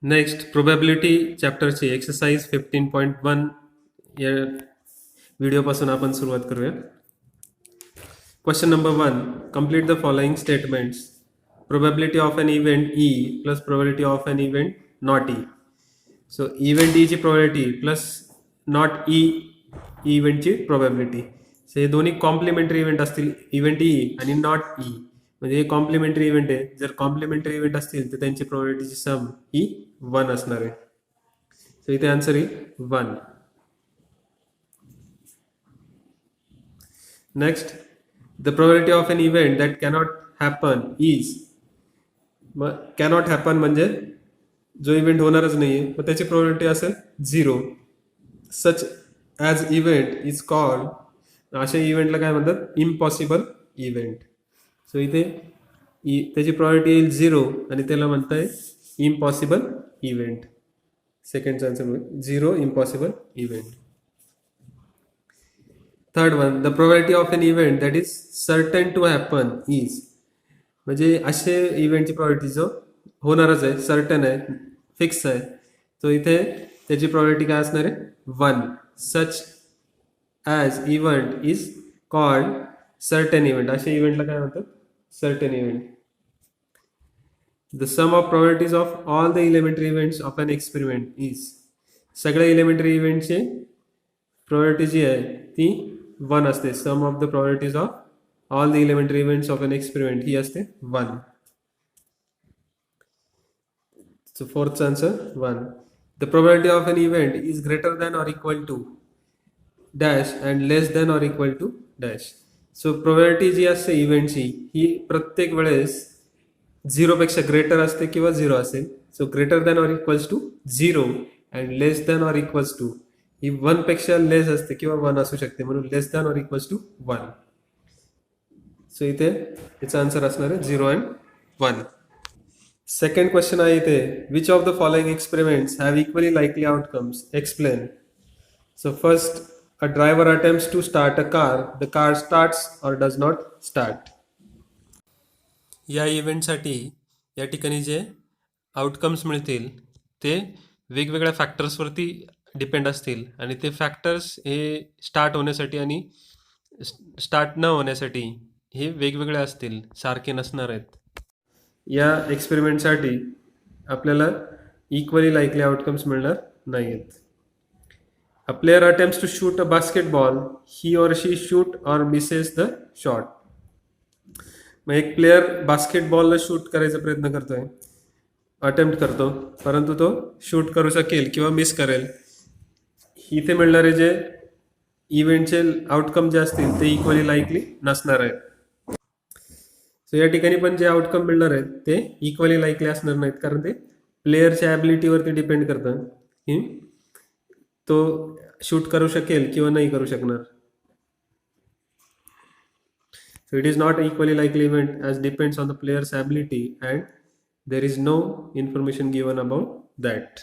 Next probability चॅप्टरची exercise 15.1 या व्हिडिओपासून आपण सुरुवात करूया. Question number 1. Complete the following statements. Probability of an event E plus probability of an event not E. So event ईची probability plus not E इव्हेंटची probability. So हे दोन्ही complementary event असतील, event E आणि नॉट ई. म्हणजे हे complementary event आहे. जर कॉम्प्लिमेंटरी इव्हेंट असतील तर त्यांची प्रोबॅबिलिटीची सम ही 1 असणार आहे. सो इथे आन्सर ही 1. Next, the probability of an event that cannot happen is. मग कॅनॉट हॅपन म्हणजे जो इव्हेंट होणारच नाहीये, मग त्याची प्रोबॅबिलिटी असेल 0. सच ॲज इव्हेंट इज कॉल्ड. अशा इव्हेंटला काय म्हणतात? Impossible event. सो इथे त्याची प्रोबॅबिलिटी येईल 0 आणि त्याला म्हणताय इम्पॉसिबल इव्हेंट. सेकंडचा आन्सर होईल 0 impossible event. Third one, the probability of an event that is certain to happen is. म्हणजे असे इव्हेंटची प्रोबॅबिलिटी जो होणारच आहे, सर्टन आहे, फिक्स आहे, तो इथे त्याची प्रोबॅबिलिटी काय असणार आहे? 1. Such as event is called certain event. अशा इव्हेंटला काय म्हणतात? Certain event. The sum of probabilities of all the elementary events of an experiment is. सगळ्या एलिमेंटरी इव्हेंटची प्रोबॅबिलिटी जी आहे ती 1 असते. Sum of the probabilities of all the elementary events of an experiment ही असते 1. सो फोर्थचा answer 1. The probability of an event is greater than or equal to dash and less than or equal to dash. So probability जी असते इव्हेंटची ही प्रत्येक वेळेस 0 पेक्षा greater असते किंवा 0 असेल. So greater than or equals to 0 and less than or equals to ही 1 पेक्षा लेस असते किंवा 1 असू शकते, म्हणून less than or equals to 1. So इथे याचा आन्सर असणार आहे 0 अँड 1. सेकंड क्वेश्चन आहे इथे, which of the following experiments have equally likely outcomes? Explain. So first, a driver attempts to start a car. The car starts or does not start. या इव्हेंटसाठी या ठिकाणी जे आउटकम्स मिळतील ते वेगवेगळ्या फॅक्टर्सवरती डिपेंड असतील आणि ते फॅक्टर्स हे स्टार्ट होण्यासाठी आणि स्टार्ट न होण्यासाठी हे वेगवेगळे असतील, सारखे नसणार आहेत. या एक्सपेरिमेंटसाठी आपल्याला इक्वली लाईकली आउटकम्स मिळणार नाही आहेत. A player attempts to shoot a basketball. He or she shoot or misses the shot. मग एक प्लेयर बास्केटबॉलला शूट करायचा प्रयत्न करतोय, अटेम्प्ट करतो, परंतु तो शूट करू शकेल किंवा मिस करेल. इथे मिळणारे जे इव्हेंटचे आउटकम जे असतील ते इक्वली लाईकली नसणार आहेत. सो या ठिकाणी पण जे आउटकम मिळणार आहेत ते इक्वली लाईकली असणार नाहीत, कारण ते प्लेयरच्या ॲबिलिटीवरती डिपेंड करतं की तो शूट करू शकेल किंवा नाही करू शकणार. So it is not equally likely event as depends on the player's ability and there is no information given about that.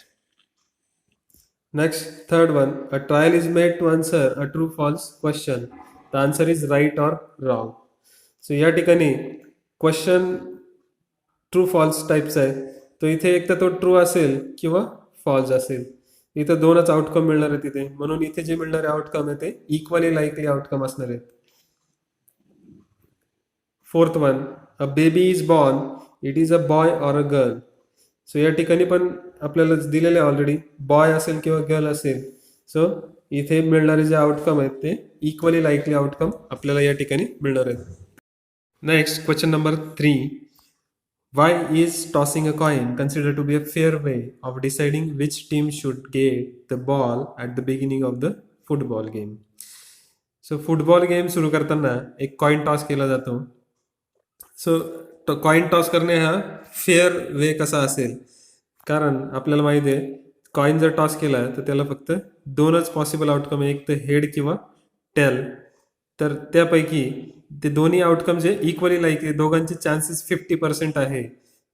Next, third one, a trial is made to answer a true false question. The answer is right or wrong. So या ठिकाणी question true false टाईपचा आहे, तो इथे एक तर तो true असेल किंवा फॉल्स असेल. इथं 2च आउटकम मिळणार आहे तिथे, म्हणून इथे जे मिळणारे आउटकम आहे ते इक्वली लाईकली आउटकम असणार आहेत. Fourth one, a baby is born. It is a boy or a girl. So या ठिकाणी पण आपल्याला दिलेले ऑलरेडी बॉय असेल किंवा गर्ल असेल. सो इथे मिळणारे जे आउटकम आहेत ते इक्वली लाईकली आउटकम आपल्याला या ठिकाणी मिळणार आहेत. Next, question number 3. Why is tossing a coin considered to be a fair way of deciding which team should get the ball at the beginning of the football game? So football game सुरू करताना एक coin toss केला जातो. So तो coin toss करणे हा fair वे कसा असेल? कारण आपल्याला माहिती आहे कॉइन जर टॉस केला तर त्याला फक्त 2च पॉसिबल आउटकम आहे, एक तर हेड किंवा टेल. तर त्यापैकी ते दोन्ही आउटकम जे इक्वली लाईकली, दोघांचे चान्सेस 50% आहे.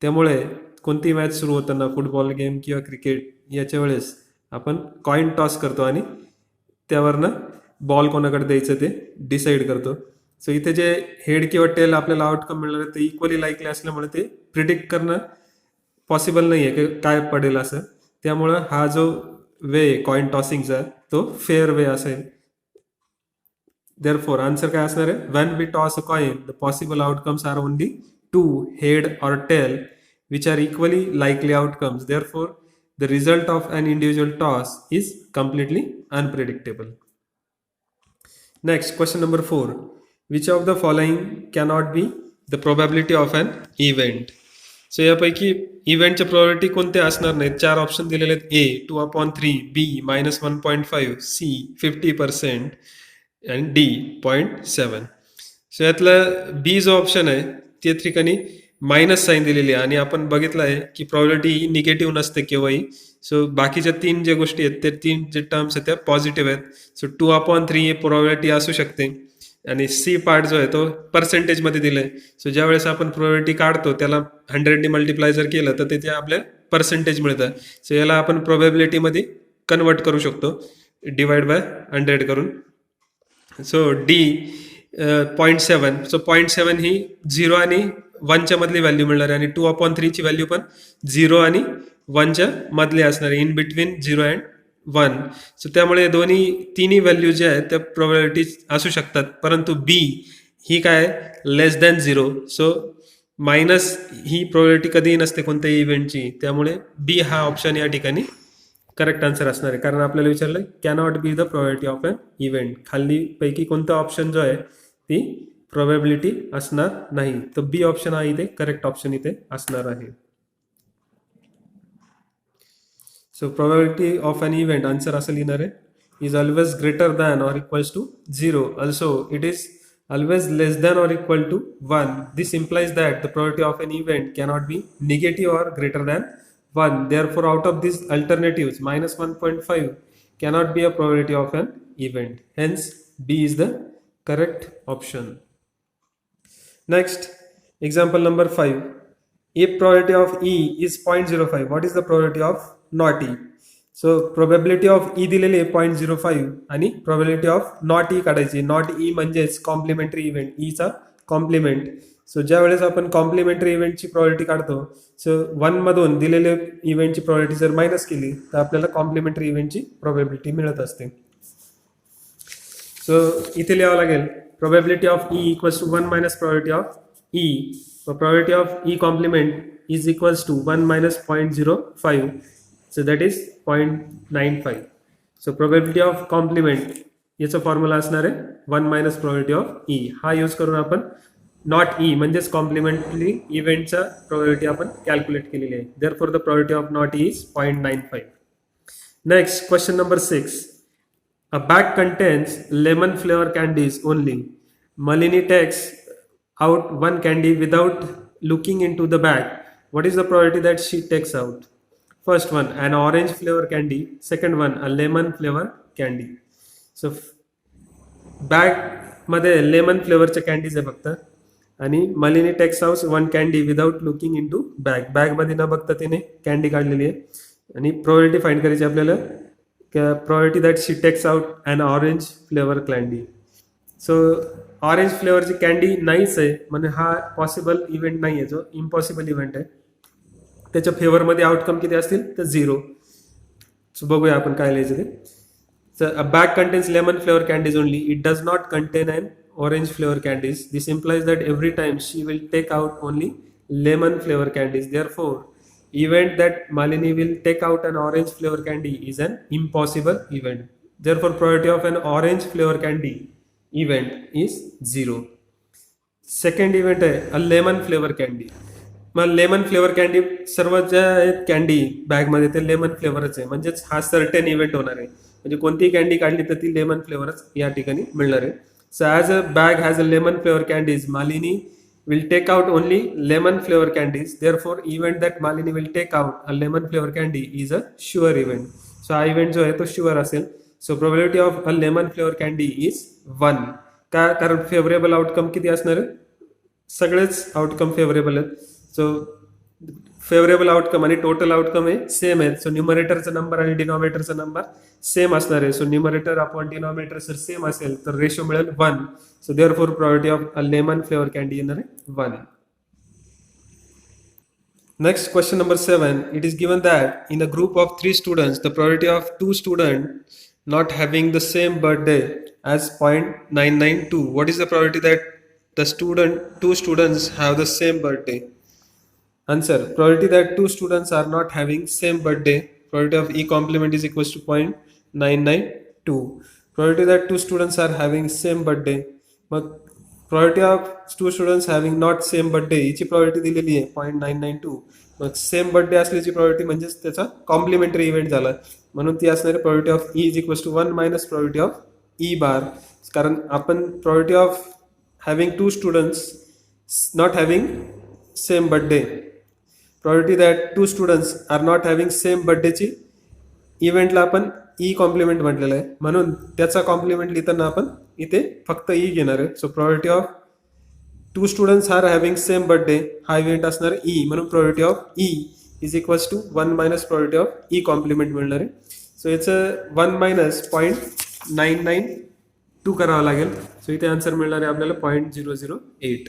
त्यामुळे कोणती मॅच सुरू होताना फुटबॉल गेम किंवा क्रिकेट याच्या वेळेस आपण कॉइन टॉस करतो आणि त्यावरनं बॉल कोणाकडे द्यायचं ते डिसाईड करतो. सो इथे जे हेड किंवा टेल आपल्याला आउटकम मिळणार आहे ते इक्वली लाईकली असल्यामुळे ते प्रिडिक्ट करणं पॉसिबल नाही आहे की काय पडेल असं, त्यामुळं हा जो वे कॉइन टॉसिंगचा तो फेअर वे असेल. Therefore, answer काय असणार आहे? When we toss a coin, the possible outcomes are only two, head or tail, which are equally likely outcomes. Therefore, the result of an individual toss is completely unpredictable. Next, question number 4. Which of the following cannot be the probability of an event? So यापैकी इव्हेंटच्या probability कोणत्या असणार नाहीत? 4 option दिलेले आहेत. ए 2/3, बी -1.5, C 50% आणि D 0.7. So यातलं बी जो option आहे त्या ठिकाणी मायनस साईन दिलेली आहे आणि आपण बघितलं आहे की प्रॉबिलिटी ही निगेटिव्ह नसते केव्हाही. सो बाकीच्या 3 ज्या गोष्टी आहेत त्या 3 जे टर्म्स आहेत त्या पॉझिटिव्ह आहेत. सो 2/3 ही प्रोबॅबिलिटी असू शकते आणि सी पार्ट जो आहे तो पर्सेंटेजमध्ये दिलाय. सो ज्या वेळेस आपण प्रोबॅबिलिटी काढतो त्याला 100ने मल्टिप्लाय जर केलं तर त्याचे आपल्या पर्सेंटेज मिळतं. सो याला आपण प्रोबॅबिलिटीमध्ये कन्वर्ट करू शकतो डिवाइड बाय 100 करून. So D 0.7. सो 0.7 ही 0 आणि 1च्या मधली व्हॅल्यू मिळणार आहे आणि 2/3 ची व्हॅल्यू पण 0 आणि 1च्या मधली असणार आहे, इन बिटवीन 0 अँड 1. सो त्यामुळे तिन्ही व्हॅल्यू ज्या आहेत त्या प्रोबॅबिलिटी असू शकतात, परंतु बी ही काय लेस दॅन 0. सो मायनस ही प्रोबॅबिलिटी कधीही नसते कोणत्याही इव्हेंटची, त्यामुळे बी हा ऑप्शन या ठिकाणी करेक्ट आन्सर असणार आहे. कारण आपल्याला विचारलं cannot be the probability of an event. खाली पैकी कोणता ऑप्शन जो आहे ती प्रोबॅबिलिटी असणार नाही, तर बी ऑप्शन हा इथे करेक्ट ऑप्शन इथे असणार आहे. So probability of an event answer असं लिहिणार आहे is always greater than or equals to 0. Also it is always less than or equal to 1. This implies that the probability of an event cannot be negative or greater than 1. Therefore, out of these alternatives, -1.5 cannot be a probability of an event. Hence, B is the correct option. Next, example number 5. If probability of E is 0.05, what is the probability of not E? So probability of E दिलेली आहे 0.05 आणि probability of not E काढायची. Not E म्हणजेच complementary event, ईचा complement. So ज्या वेळेस आपण complementary इव्हेंटची प्रोबॅबिलिटी काढतो, सो 1 मधून दिलेले इव्हेंटची प्रोबॅबिलिटी जर मायनस केली तर आपल्याला कॉम्प्लिमेंटरी इव्हेंटची प्रोबॅबिलिटी मिळत असते. सो इथे लिहावं लागेल probability of E equals to 1 minus probability of E. Probability of E complement is equals to 1 minus 0.05. So that is 0.95. So probability of complement याचा फॉर्म्युला असणार आहे 1 मायनस प्रोबॅबिलिटी ऑफ ई. हा use करून आपण not E म्हणजेच complementary इव्हेंटचा probability आपण calculate केलेली आहे. Therefore the probability of not E is 0.95. Next question number 6. A bag contains lemon flavour candies only. Malini takes out one candy without looking into the bag. What is the probability that she takes out? First one, an orange flavor candy. Second one, a lemon flavor candy. So bag मध्ये lemon फ्लेवरच्या candies आहे फक्त आणि Malini takes out 1 candy without looking into bag. बॅगमध्ये न बघता तिने candy काढलेली आहे आणि प्रोबॅबिलिटी फाइंड करायची आपल्याला. Probability that she takes out an orange flavour candy. So orange फ्लेवरची कॅन्डी नाहीच आहे म्हणजे हा पॉसिबल इव्हेंट नाही आहे, जो इम्पॉसिबल इव्हेंट आहे. त्याच्या फेवरमध्ये आउटकम किती असतील तर 0. सो बघूया आपण काय लिहायचं ते. So a bag contains lemon flavour candies only. It does not contain an orange flavour candies. This implies that every time she will take out only lemon flavour candies. Therefore event that Malini will take out an orange flavour candy is an impossible event. Therefore probability of an orange flavour candy event is 0. Second event आहे a lemon flavour candy. मग lemon flavour candy सर्व ज्या आहेत candy बॅगमध्ये ते lemon फ्लेवरच आहे, म्हणजेच हा सर्टेन इव्हेंट होणार आहे. म्हणजे कोणतीही कॅन्डी काढली तर ती लेमन फ्लेवरच या ठिकाणी मिळणार आहे. So as a bag has a lemon flavour candies, Malini will take out only lemon flavour candies. Therefore event that Malini will take out a lemon flavour candy is a sure event. So हा event जो आहे तो sure असेल. So probability of a lemon flavour candy is 1. का? कारण favourable outcome किती असणार आहे? सगळेच आउटकम फेवरेबल आहेत. सो फेवरेबल आउटकम आणि टोटल आउटकम हे सेम आहेत. सो न्यूमरेटरचा नंबर आणि डिनॉमिनेटरचा नंबर सेम असणार आहे. सो न्यूमरेटर अपॉन डिनॉमिनेटर जर सेम असेल तर रेशो मिळेल 1. So therefore probability of a lemon flavour candy येणार आहे 1. Next, question number 7. It is given that in a group of 3 students, the probability of 2 students not having the same birthday as 0.992. What is the probability that the 2 students have the same birthday? Answer. Probability that 2 students are not having same birthday. Probability of E complement is equals to 0.992. Probability that 2 students are having same birthday. मग probability of 2 students having not same birthday याची probability दिलेली आहे 0.992. मग same birthday असल्याची probability म्हणजेच त्याचा complementary event झाला, म्हणून ती असणारी probability of E is equals to 1 minus probability of E bar. कारण आपण probability of having 2 students not having same birthday, probability that 2 students are not having same birthday ची इव्हेंटला आपण ई कॉम्प्लिमेंट म्हटलेलं आहे, म्हणून त्याचा कॉम्प्लिमेंट लिहिताना आपण इथे फक्त ई घेणार आहे. So probability of 2 students are having same birthday हा इव्हेंट असणार आहे ई, म्हणून probability of E is equals to 1 minus probability of E complement मिळणार आहे. सो याचं 1 मायनस 0.992 करावं लागेल. सो इथे आन्सर मिळणार आहे आपल्याला 0.008.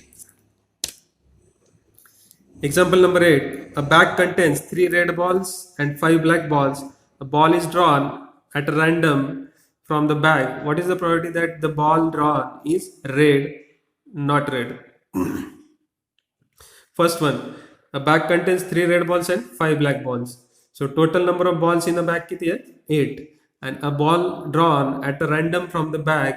Example number 8. A bag contains 3 red balls and 5 black balls. A ball is drawn at random from the bag. What is the probability that the ball drawn is red, not red? First one. A bag contains 3 red balls and 5 black balls. So total number of balls in the bag किती आहे? 8. And a ball drawn at random from the bag.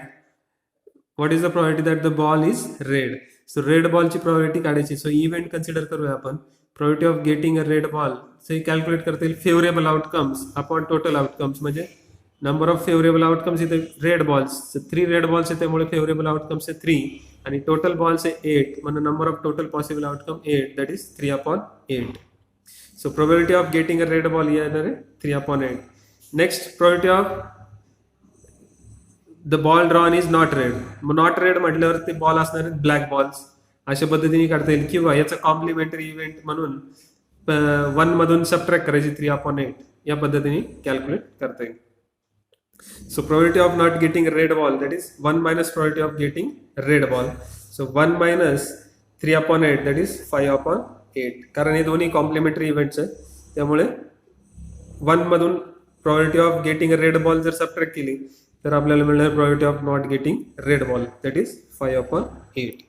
What is the probability that the ball is red? So red बॉलची probability काढायची. So event consider करूया आपण. Probability of getting a red ball so calculate करता येईल favourable outcomes upon total outcomes, म्हणजे number of favourable outcomes इथे red balls 3 red balls आहे त्यामुळे फेवरेबल आउटकम्स आहे 3 आणि टोटल बॉल्स आहे 8, म्हणजे number of total possible outcome 8, that is 3/8. So probability of getting a red ball येणार आहे 3/8. Next probability of the ball drawn is not red. Not red म्हटल्यावर ते बॉल असणार आहेत ब्लॅक बॉल्स, अशा पद्धतीने काढता येईल. किंवा याचा कॉम्प्लिमेंटरी इव्हेंट म्हणून 1 मधून सबट्रॅक्ट करायची 3/8, या पद्धतीने कॅल्क्युलेट करता येईल. So probability of not getting red ball that is 1 minus probability of getting red ball. So 1 minus 3/8 that is 5/8. कारण हे दोन्ही कॉम्प्लिमेंटरी इव्हेंट्स आहेत त्यामुळे 1 मधून probability of getting red ball जर सबट्रॅक्ट केली तर आपल्याला मिळणार probability of not getting red ball that is 5/8.